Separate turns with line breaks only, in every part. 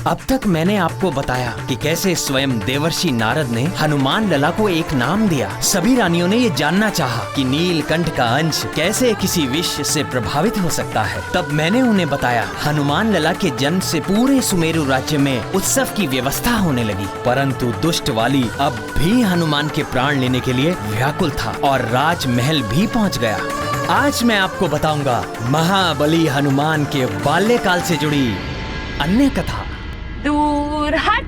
अब तक मैंने आपको बताया कि कैसे स्वयं देवर्षि नारद ने हनुमान लला को एक नाम दिया। सभी रानियों ने ये जानना चाहा कि नीलकंठ का अंश कैसे किसी विष से प्रभावित हो सकता है। तब मैंने उन्हें बताया हनुमान लला के जन्म से पूरे सुमेरु राज्य में उत्सव की व्यवस्था होने लगी, परंतु दुष्ट वाली अब भी हनुमान के प्राण लेने के लिए व्याकुल था और राजमहल भी पहुंच गया। आज मैं आपको बताऊंगा महाबली हनुमान के बाल्यकाल से जुड़ी अन्य कथा।
दूर हट,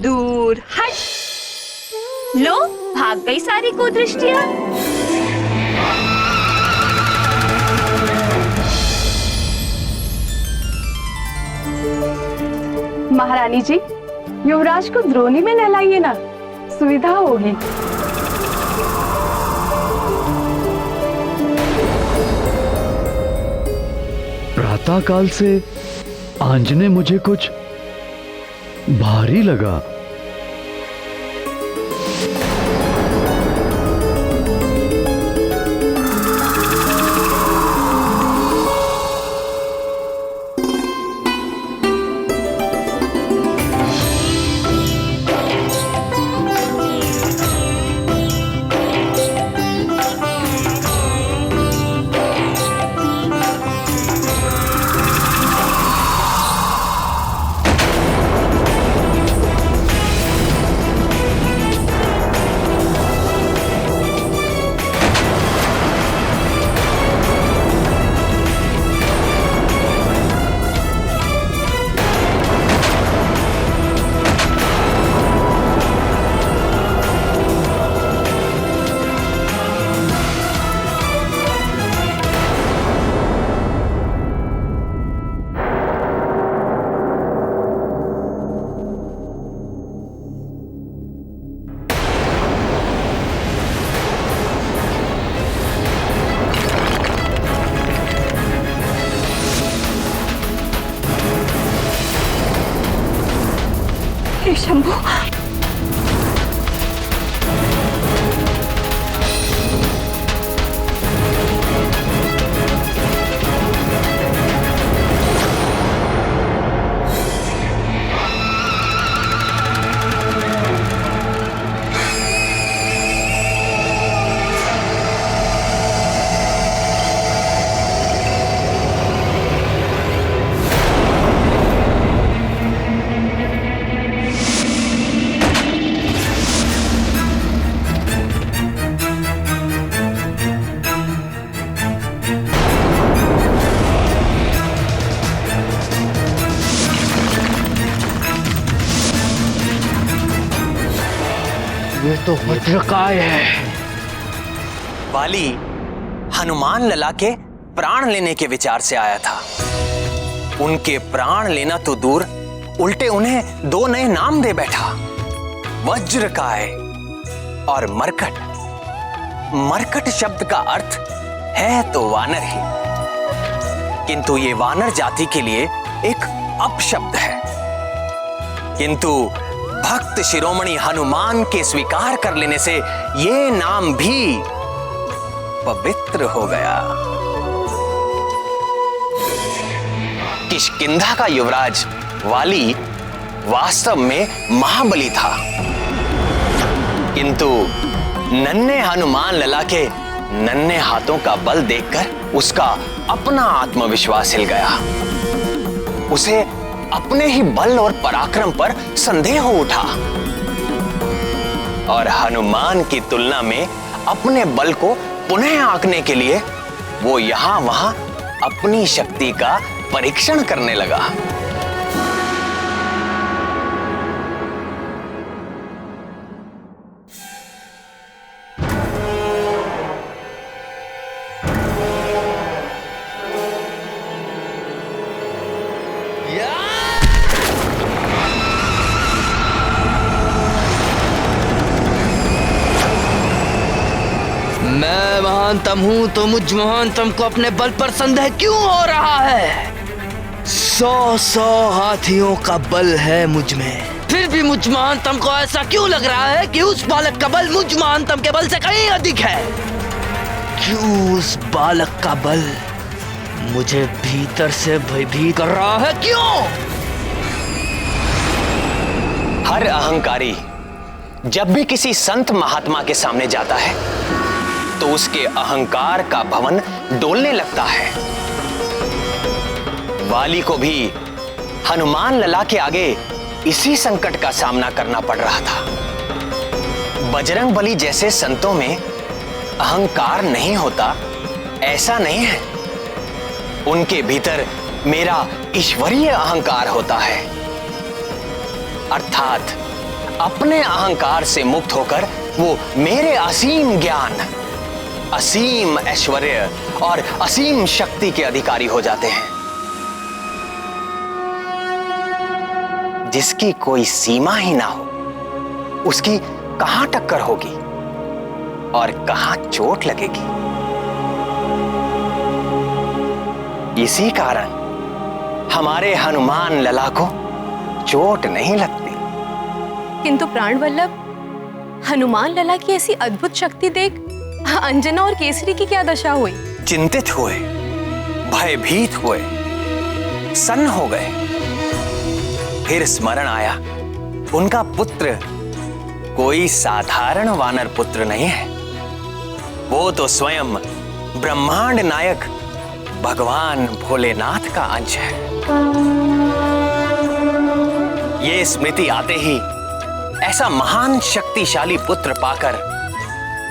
दूर हट। लो, भाग गई सारी कुदृष्टियां।
महारानी जी, युवराज को द्रोणी में नहलाइए ना, सुविधा होगी।
प्रातः काल से आंजने मुझे कुछ भारी लगा।
हे शंभू,
ये तो वज्रकाय है।
वाली हनुमान लला के प्राण लेने के विचार से आया था। उनके प्राण लेना तो दूर, उल्टे उन्हें दो नए नाम दे बैठा, वज्रकाय और मरकट। मरकट शब्द का अर्थ है तो वानर ही, किंतु ये वानर जाति के लिए एक अपशब्द है। किंतु भक्त शिरोमणि हनुमान के स्वीकार कर लेने से ये नाम भी पवित्र हो गया। किष्किंधा का युवराज वाली वास्तव में महाबली था, किंतु नन्हे हनुमान लला के नन्हे हाथों का बल देखकर उसका अपना आत्मविश्वास हिल गया। उसे अपने ही बल और पराक्रम पर संदेह हो उठा और हनुमान की तुलना में अपने बल को पुनः आंकने के लिए वो यहां वहां अपनी शक्ति का परीक्षण करने लगा।
मैं महानतम हूं तो मुझ महानतम को अपने बल पर संदेह क्यों हो रहा है? 100 हाथियों का बल है मुझ में, फिर भी मुझ महानतम को ऐसा क्यों लग रहा है कि उस बालक का बल मुझ महानतम के बल से कहीं अधिक है? क्यों उस बालक का बल मुझे भीतर से भयभीत कर रहा है? क्यों?
हर अहंकारी जब भी किसी संत महात्मा के सामने जाता है तो उसके अहंकार का भवन डोलने लगता है। वाली को भी हनुमान लला के आगे इसी संकट का सामना करना पड़ रहा था। बजरंग बली जैसे संतों में अहंकार नहीं होता ऐसा नहीं है, उनके भीतर मेरा ईश्वरीय अहंकार होता है, अर्थात अपने अहंकार से मुक्त होकर वो मेरे असीम ज्ञान, असीम ऐश्वर्य और असीम शक्ति के अधिकारी हो जाते हैं। जिसकी कोई सीमा ही ना हो उसकी कहां टक्कर होगी और कहां चोट लगेगी। इसी कारण हमारे हनुमान लला को चोट नहीं लगती।
किंतु प्राण वल्लभ, हनुमान लला की ऐसी अद्भुत शक्ति देख अंजना और केसरी की क्या दशा हुई?
चिंतित हुए, भयभीत हुए, सन्न हो गए। फिर स्मरण आया उनका पुत्र कोई साधारण वानर पुत्र नहीं है, वो तो स्वयं ब्रह्मांड नायक भगवान भोलेनाथ का अंश है। ये स्मृति आते ही ऐसा महान शक्तिशाली पुत्र पाकर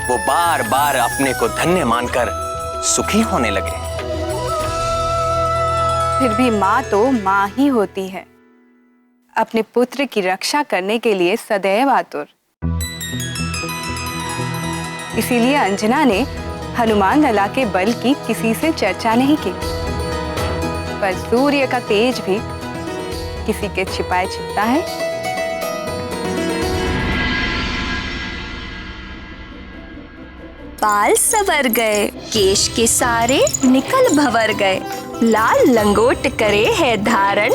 वो बार बार अपने को धन्य मानकर सुखी होने लगे।
फिर भी माँ तो माँ ही होती है, अपने पुत्र की रक्षा करने के लिए सदैव आतुर। इसीलिए अंजना ने हनुमान लला के बल की किसी से चर्चा नहीं की, पर सूर्य का तेज भी किसी के छिपाए छिपता है।
बाल सवर गए, केश के सारे निकल भवर गए, लाल लंगोट करे है धारण,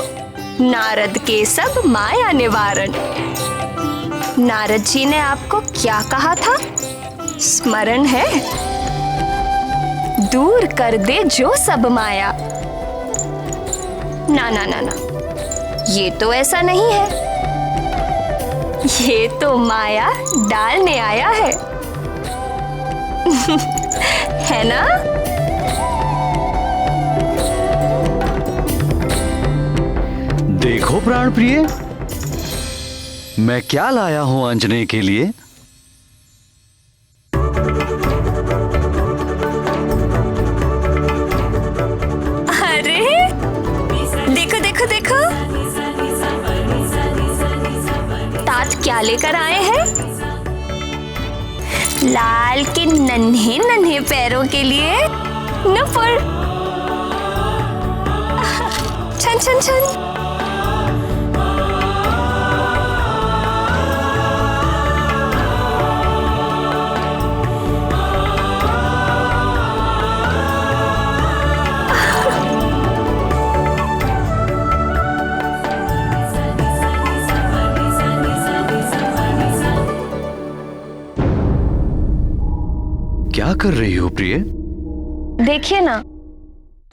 नारद के सब माया निवारण। नारद जी ने आपको क्या कहा था? स्मरण है? दूर कर दे जो सब माया। ना ना ना ना, ये तो ऐसा नहीं है, ये तो माया डालने आया है। है ना?
देखो प्राण प्रिय, मैं क्या लाया हूं अंजने के लिए।
अरे देखो देखो देखो, तात क्या लेकर आए हैं? लाल के नन्हे नन्हे पैरों के लिए नुपुर। छन छन छन।
क्या कर रही हो प्रिय?
देखिए ना,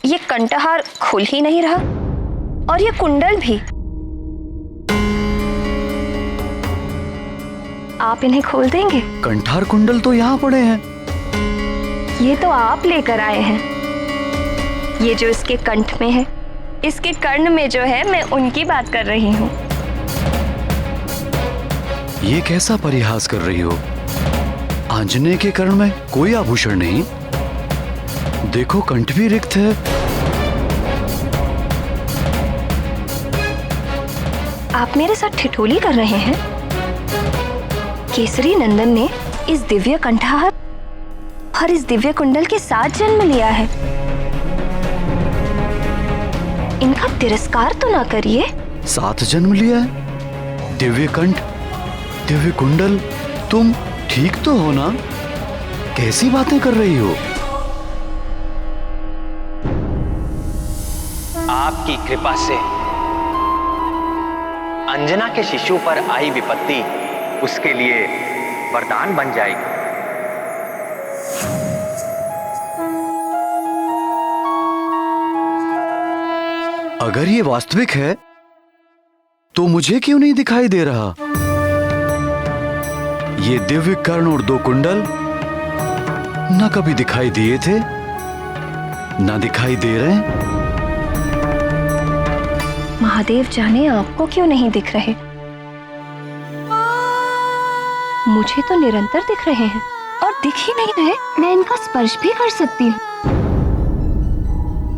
ये कंठहार खुल ही नहीं रहा और ये कुंडल भी। आप इन्हें खोल देंगे?
कंठार कुंडल तो यहाँ पड़े हैं।
ये तो आप लेकर आए हैं। ये जो इसके कंठ में है, इसके कर्ण में जो है, मैं उनकी बात कर रही हूँ।
ये कैसा परिहास कर रही हो? आंजने के कर्ण में कोई आभूषण नहीं, देखो कंठ भी रिक्त है।
आप मेरे साथ ठिठोली कर रहे हैं? केसरी नंदन ने इस दिव्य कंठहार और इस दिव्य कुंडल के साथ जन्म लिया है। इनका तिरस्कार तो ना करिए।
साथ जन्म लिया है? दिव्य कंठ, दिव्य कुंडल, तुम ठीक तो हो ना? कैसी बातें कर रही हो?
आपकी कृपा से अंजना के शिशु पर आई विपत्ति उसके लिए वरदान बन जाएगी।
अगर ये वास्तविक है तो मुझे क्यों नहीं दिखाई दे रहा? ये दिव्य कर्ण और 2 कुंडल ना कभी दिखाई दिए थे, ना दिखाई दे रहे हैं।
महादेव जाने आपको क्यों नहीं दिख रहे। मुझे तो निरंतर दिख रहे हैं और दिख ही नहीं रहे। मैं इनका स्पर्श भी कर सकती हूँ।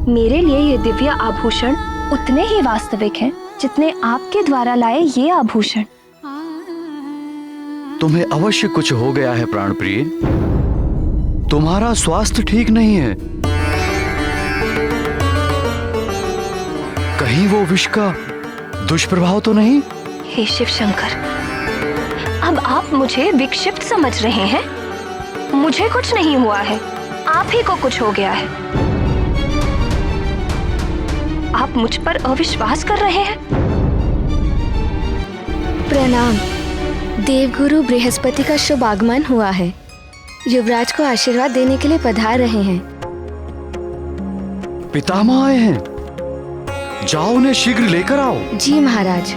मेरे लिए ये दिव्य आभूषण उतने ही वास्तविक हैं जितने आपके द्वारा लाए ये आभूषण।
तुम्हें अवश्य कुछ हो गया है प्राणप्रिय। तुम्हारा स्वास्थ्य ठीक नहीं है। कहीं वो विष का दुष्प्रभाव तो नहीं?
हे शिव शंकर, अब आप मुझे विक्षिप्त समझ रहे हैं। मुझे कुछ नहीं हुआ है, आप ही को कुछ हो गया है। आप मुझ पर अविश्वास कर रहे हैं।
प्रणाम। देवगुरु बृहस्पति का शुभ आगमन हुआ है। युवराज को आशीर्वाद देने के लिए पधार रहे हैं।
पितामह आए हैं, जाओ उन्हें शीघ्र लेकर आओ।
जी महाराज।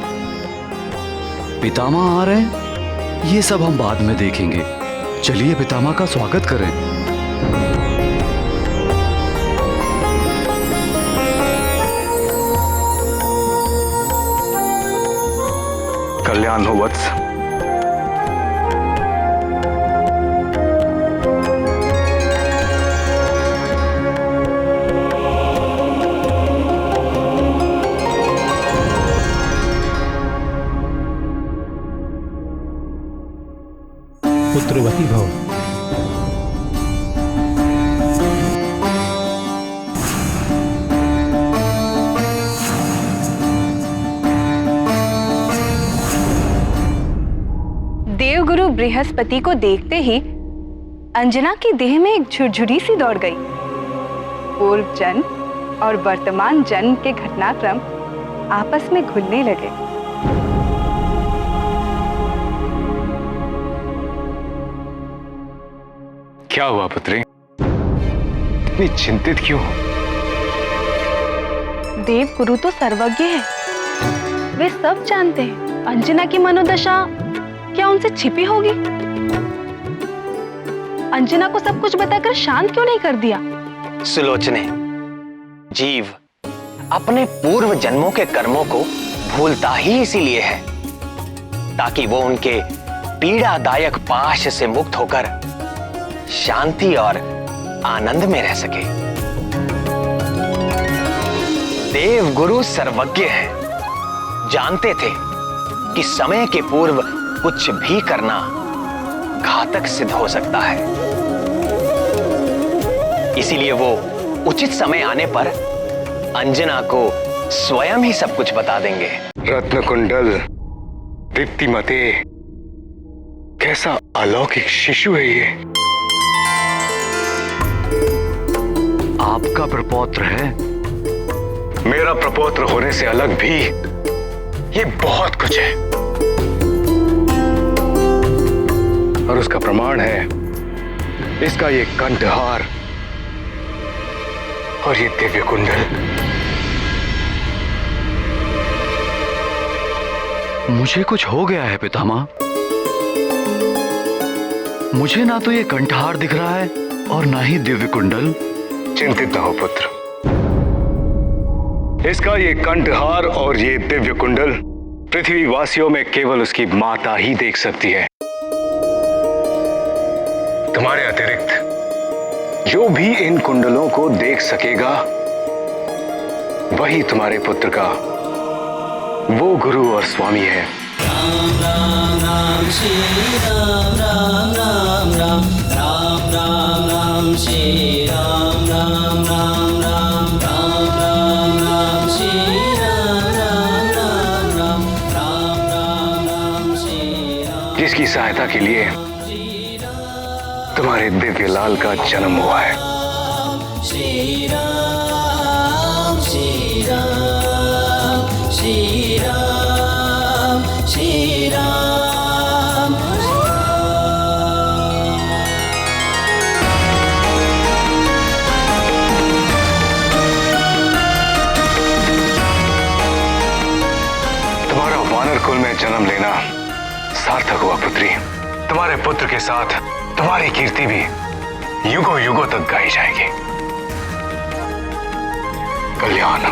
पितामह आ रहे हैं, ये सब हम बाद में देखेंगे। चलिए पितामह का स्वागत करें।
कल्याण हो वत्स।
पुत्रवती भव।
देवगुरु बृहस्पति को देखते ही अंजना की देह में एक झुरझुरी सी दौड़ गई। पूर्व जन्म और वर्तमान जन्म के घटनाक्रम आपस में घुलने लगे।
क्या हुआ पुत्री, इतनी चिंतित क्यों हो?
देवगुरु तो सर्वज्ञ है, वे सब जानते हैं। अंजना की मनोदशा क्या उनसे छिपी होगी? अंजना को सब कुछ बताकर शांत क्यों नहीं कर दिया?
सुलोचने, जीव अपने पूर्व जन्मों के कर्मों को भूलता ही इसीलिए है ताकि वो उनके पीड़ादायक पाश से मुक्त होकर शांति और आनंद में रह सके। देवगुरु सर्वज्ञ है, जानते थे कि समय के पूर्व कुछ भी करना घातक सिद्ध हो सकता है। इसीलिए वो उचित समय आने पर अंजना को स्वयं ही सब कुछ बता देंगे।
रत्नकुंडल, दीप्तिमते, कैसा अलौकिक शिशु है ये।
आपका प्रपौत्र है।
मेरा प्रपौत्र होने से अलग भी ये बहुत कुछ है, और उसका प्रमाण है इसका ये कंठहार और ये दिव्य कुंडल।
मुझे कुछ हो गया है पितामह। मुझे ना तो ये कंठहार दिख रहा है और ना ही दिव्य कुंडल।
चिंतित न हो पुत्र, इसका ये कंठहार और ये दिव्य कुंडल पृथ्वी वासियों में केवल उसकी माता ही देख सकती है। तुम्हारे अतिरिक्त जो भी इन कुंडलों को देख सकेगा वही तुम्हारे पुत्र का वो गुरु और स्वामी है।
राम राम राम श्री राम राम राम राम राम राम राम श्री राम राम राम राम राम राम राम श्री राम राम राम राम राम राम राम श्री राम।
जिसकी सहायता के लिए तुम्हारे दिव्य लाल का जन्म हुआ है।
श्री राम श्री राम श्री राम श्री राम।
तुम्हारा वानर कुल में जन्म लेना सार्थक हुआ पुत्री। तुम्हारे पुत्र के साथ तुम्हारी कीर्ति भी युगों युगों तक गाई जाएगी। कल्याण।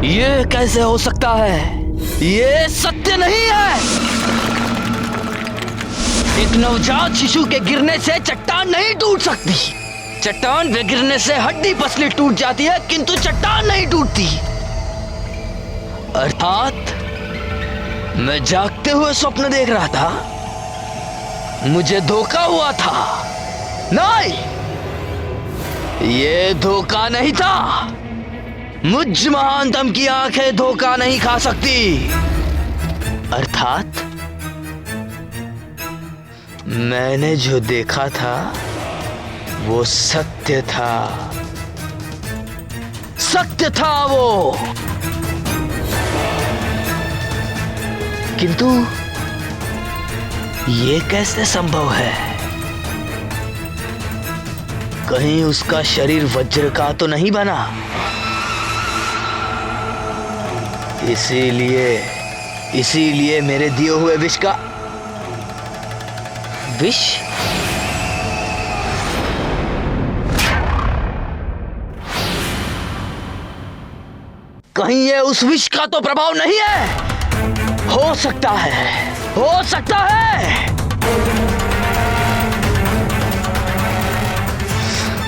ये कैसे हो सकता है? ये सत्य नहीं है। एक नवजात शिशु के गिरने से चट्टान नहीं टूट सकती। चट्टान पे गिरने से हड्डी पसली टूट जाती है, किंतु चट्टान नहीं टूटती। अर्थात मैं जागते हुए स्वप्न देख रहा था, मुझे धोखा हुआ था। नहीं, ये धोखा नहीं था। मुझ महानतम की आंखें धोखा नहीं खा सकती। अर्थात मैंने जो देखा था वो सत्य था। सत्य था वो। किंतु ये कैसे संभव है? कहीं उसका शरीर वज्र का तो नहीं बना? इसीलिए मेरे दिए हुए विष का विष कहीं ये उस विष का तो प्रभाव नहीं है? हो सकता है, हो सकता है।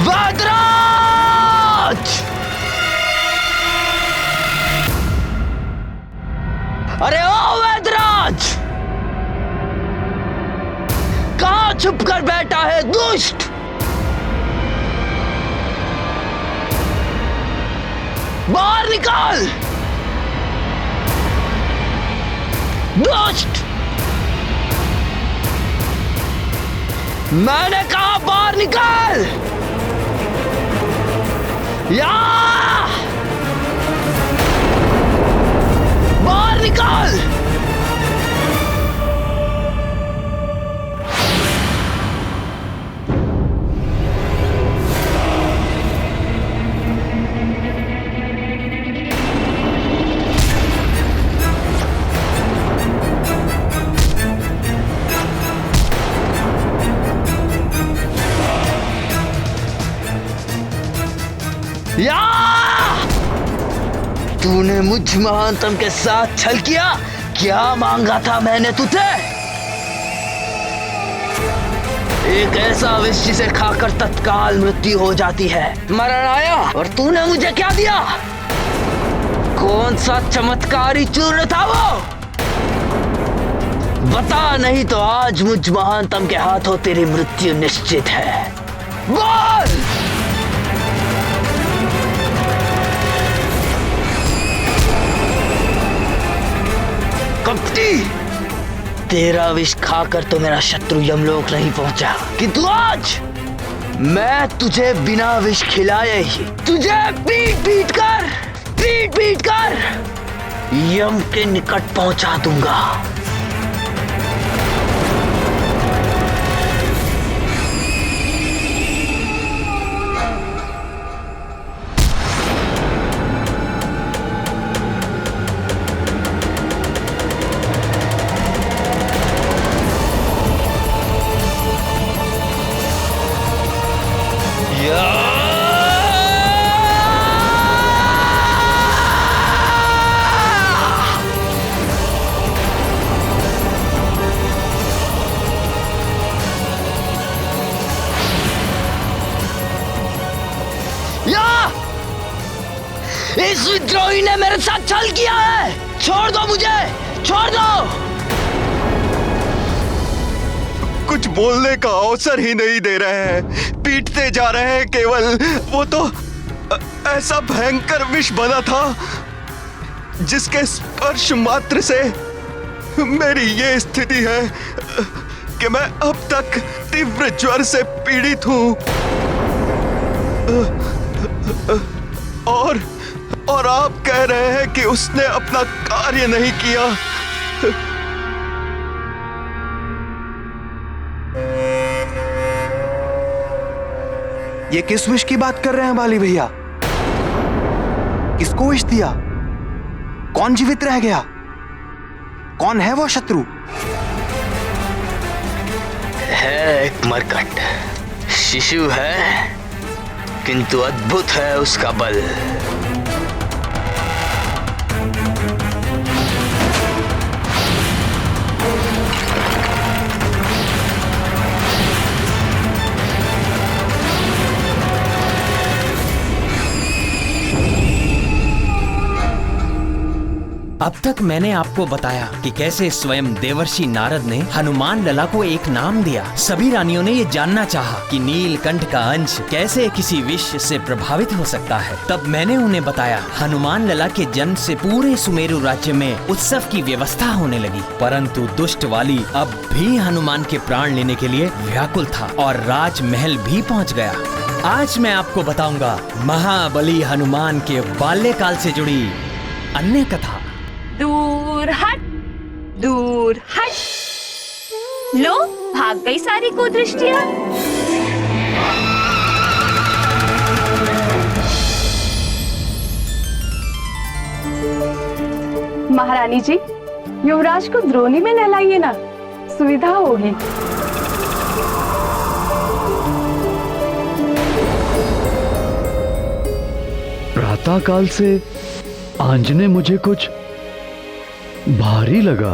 वैदराज! अरे ओ वैदराज, कहां छुप कर बैठा है दुष्ट? बाहर निकाल दुष्ट! मैंने कहा बाहर निकाल। या बाहर निकाल। या तूने मुझ महानतम के साथ छल किया। क्या मांगा था मैंने तुझे? एक ऐसा विष जिसे खाकर तत्काल मृत्यु हो जाती है। मरण आया और तूने मुझे क्या दिया? कौन सा चमत्कारी चूर्ण था वो? बता, नहीं तो आज मुझ महानतम के हाथों तेरी मृत्यु निश्चित है। बोल! कपटी, तेरा विष खाकर तो मेरा शत्रु यमलोक नहीं पहुंचा, किंतु आज मैं तुझे बिना विष खिलाए ही तुझे पीट पीट कर यम के निकट पहुंचा दूंगा। इस विद्रोही ने मेरे साथ छल किया है। छोड़ दो मुझे, छोड़ दो।
कुछ बोलने का अवसर ही नहीं दे रहे हैं, पीटते जा रहे हैं केवल। वो तो ऐसा भयंकर विष बना था जिसके स्पर्श मात्र से मेरी ये स्थिति है कि मैं अब तक तीव्र ज्वर से पीड़ित हूं। और आप कह रहे हैं कि उसने अपना कार्य नहीं किया।
ये किस विष की बात कर रहे हैं बाली भैया? किसको विष दिया? कौन जीवित रह गया? कौन है वो शत्रु?
है एक मरकट, शिशु है किंतु अद्भुत है उसका बल।
अब तक मैंने आपको बताया कि कैसे स्वयं देवर्षि नारद ने हनुमान लला को एक नाम दिया। सभी रानियों ने ये जानना चाहा कि नीलकंठ का अंश कैसे किसी विष से प्रभावित हो सकता है। तब मैंने उन्हें बताया हनुमान लला के जन्म से पूरे सुमेरु राज्य में उत्सव की व्यवस्था होने लगी, परंतु दुष्ट वाली अब भी हनुमान के प्राण लेने के लिए व्याकुल था और राजमहल भी पहुँच गया। आज मैं आपको बताऊंगा महाबली हनुमान के बाल्यकाल से जुड़ी अन्य कथा।
दूर हट, दूर हट। लो, भाग गई सारी कुदृष्टियां।
महारानी जी, युवराज को द्रोणी में नहलाइए ना, सुविधा होगी।
प्रातःकाल से आंजने मुझे कुछ भारी लगा।